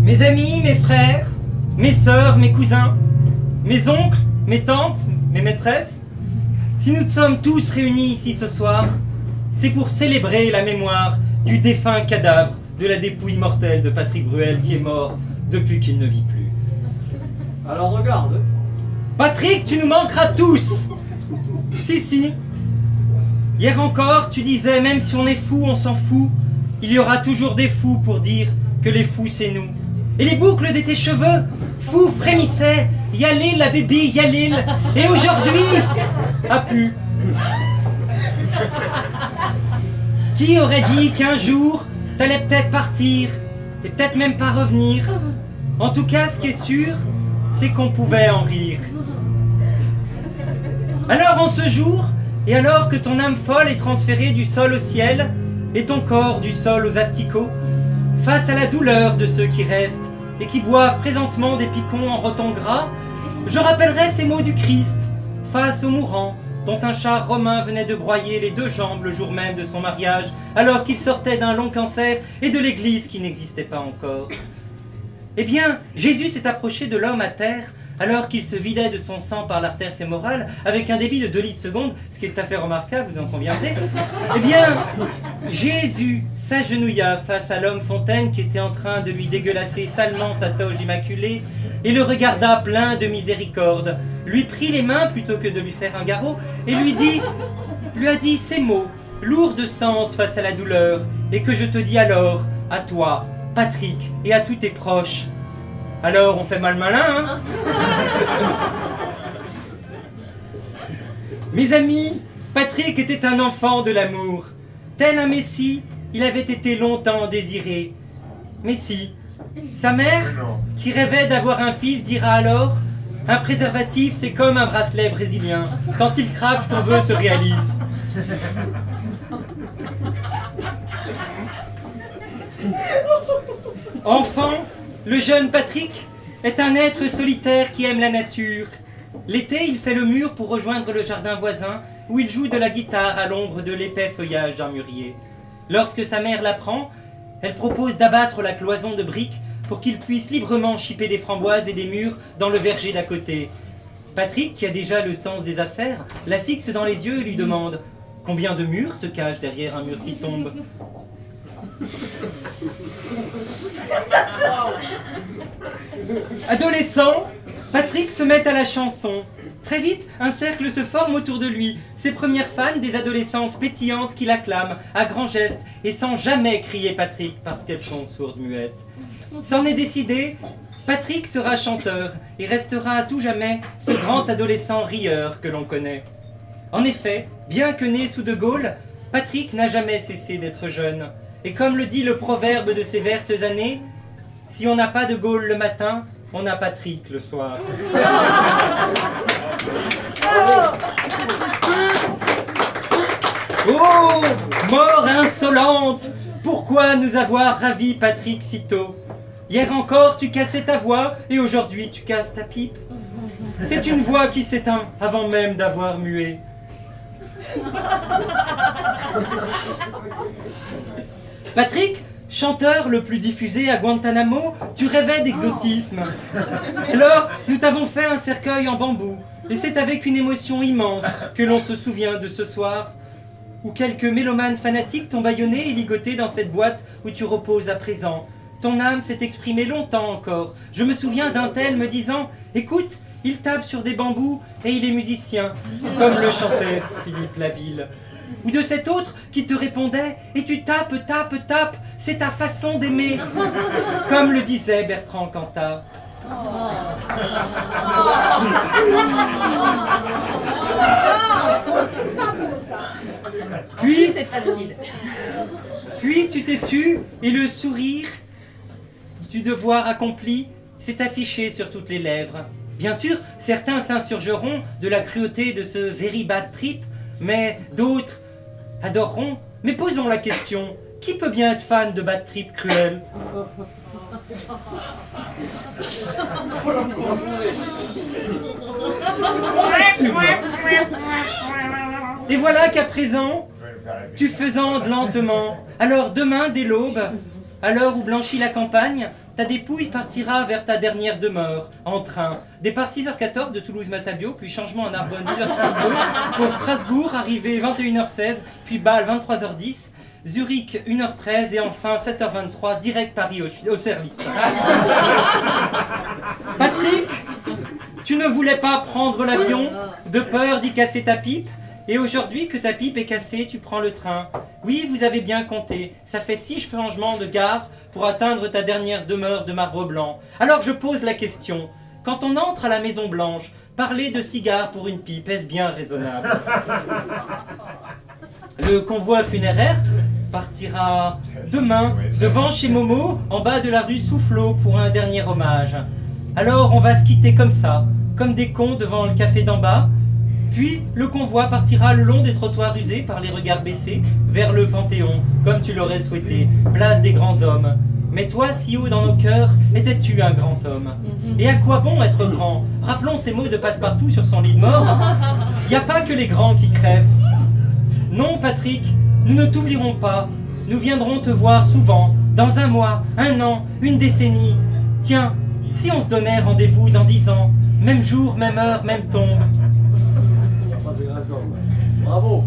Mes amis, mes frères, mes sœurs, mes cousins, mes oncles, mes tantes, mes maîtresses, si nous sommes tous réunis ici ce soir, c'est pour célébrer la mémoire du défunt cadavre de la dépouille mortelle de Patrick Bruel qui est mort depuis qu'il ne vit plus. Alors regarde. Patrick, tu nous manqueras tous. Si, si. Hier encore, tu disais, même si on est fou, on s'en fout. Il y aura toujours des fous pour dire que les fous, c'est nous. Et les boucles de tes cheveux, fous, frémissaient. Yalil, la bébé, Yalil. Et aujourd'hui, a plus. Qui aurait dit qu'un jour, t'allais peut-être partir, et peut-être même pas revenir. En tout cas, ce qui est sûr, c'est qu'on pouvait en rire. Alors en ce jour, et alors que ton âme folle est transférée du sol au ciel, et ton corps du sol aux asticots, face à la douleur de ceux qui restent, et qui boivent présentement des picons en roton gras, je rappellerai ces mots du Christ, face aux mourants, dont un char romain venait de broyer les 2 jambes le jour même de son mariage, alors qu'il sortait d'un long cancer et de l'église qui n'existait pas encore. Eh bien, Jésus s'est approché de l'homme à terre, alors qu'il se vidait de son sang par l'artère fémorale, avec un débit de 2 litres seconde, ce qui est tout à fait remarquable, vous en conviendrez. Eh bien, Jésus s'agenouilla face à l'homme fontaine qui était en train de lui dégueulasser salement sa toge immaculée, et le regarda plein de miséricorde, lui prit les mains plutôt que de lui faire un garrot, et lui a dit ces mots, lourds de sens face à la douleur, et que je te dis alors, à toi, Patrick, et à tous tes proches. Alors, on fait mal malin, hein? Mes amis, Patrick était un enfant de l'amour. Tel un messie, il avait été longtemps désiré. Messie, sa mère, qui rêvait d'avoir un fils, dira alors: un préservatif, c'est comme un bracelet brésilien. Quand il craque, ton vœu se réalise. Enfant, le jeune Patrick est un être solitaire qui aime la nature. L'été, il fait le mur pour rejoindre le jardin voisin, où il joue de la guitare à l'ombre de l'épais feuillage d'un mûrier. Lorsque sa mère l'apprend, elle propose d'abattre la cloison de briques pour qu'il puisse librement chipper des framboises et des mûres dans le verger d'à côté. Patrick, qui a déjà le sens des affaires, la fixe dans les yeux et lui demande « Combien de mûres se cachent derrière un mur qui tombe ?» Adolescent, Patrick se met à la chanson. Très vite, un cercle se forme autour de lui. Ses premières fans, des adolescentes pétillantes qui l'acclament, à grands gestes, et sans jamais crier Patrick, parce qu'elles sont sourdes muettes. C'en est décidé, Patrick sera chanteur, et restera à tout jamais ce grand adolescent rieur que l'on connaît. En effet, bien que né sous De Gaulle, Patrick n'a jamais cessé d'être jeune. Et comme le dit le proverbe de ces vertes années, si on n'a pas De Gaulle le matin, on a Patrick le soir. Oh, mort insolente! Pourquoi nous avoir ravi Patrick si tôt? Hier encore tu cassais ta voix et aujourd'hui tu casses ta pipe. C'est une voix qui s'éteint avant même d'avoir mué. Patrick, chanteur le plus diffusé à Guantanamo, tu rêvais d'exotisme. Alors, nous t'avons fait un cercueil en bambou, et c'est avec une émotion immense que l'on se souvient de ce soir, où quelques mélomanes fanatiques t'ont bâillonné et ligoté dans cette boîte où tu reposes à présent. Ton âme s'est exprimée longtemps encore. Je me souviens d'un tel me disant « Écoute, il tape sur des bambous et il est musicien », comme le chantait Philippe Laville. Ou de cet autre qui te répondait « Et tu tapes, tapes, tapes, c'est ta façon d'aimer », comme le disait Bertrand Cantat. Puis, c'est facile. Puis tu t'es tu et le sourire du devoir accompli s'est affiché sur toutes les lèvres. Bien sûr, certains s'insurgeront de la cruauté de ce very bad trip, mais d'autres adoreront. Mais posons la question, qui peut bien être fan de bad trip cruel? Et voilà qu'à présent, tu faisandres lentement. Alors demain, dès l'aube, à l'heure où blanchit la campagne, ta dépouille partira vers ta dernière demeure, en train. Départ 6h14 de Toulouse-Matabio, puis changement en Narbonne 10h32, pour Strasbourg, arrivée 21h16, puis Bâle 23h10, Zurich 1h13 et enfin 7h23, direct Paris au service. Patrick, tu ne voulais pas prendre l'avion, de peur d'y casser ta pipe, et aujourd'hui que ta pipe est cassée, tu prends le train. Oui, vous avez bien compté, ça fait 6 changements de gare pour atteindre ta dernière demeure de marbre blanc. Alors je pose la question, quand on entre à la Maison Blanche, parler de cigares pour une pipe, est-ce bien raisonnable? Le convoi funéraire partira demain devant chez Momo, en bas de la rue Soufflot, pour un dernier hommage. Alors on va se quitter comme ça, comme des cons devant le café d'en bas. Puis le convoi partira le long des trottoirs usés par les regards baissés vers le Panthéon, comme tu l'aurais souhaité, place des grands hommes. Mais toi, si haut dans nos cœurs, étais-tu un grand homme? Et à quoi bon être grand? Rappelons ces mots de Passepartout sur son lit de mort. Y a pas que les grands qui crèvent. Non, Patrick, nous ne t'oublierons pas. Nous viendrons te voir souvent, dans 1 mois, 1 an, 1 décennie. Tiens, si on se donnait rendez-vous dans 10 ans, même jour, même heure, même tombe. Bravo.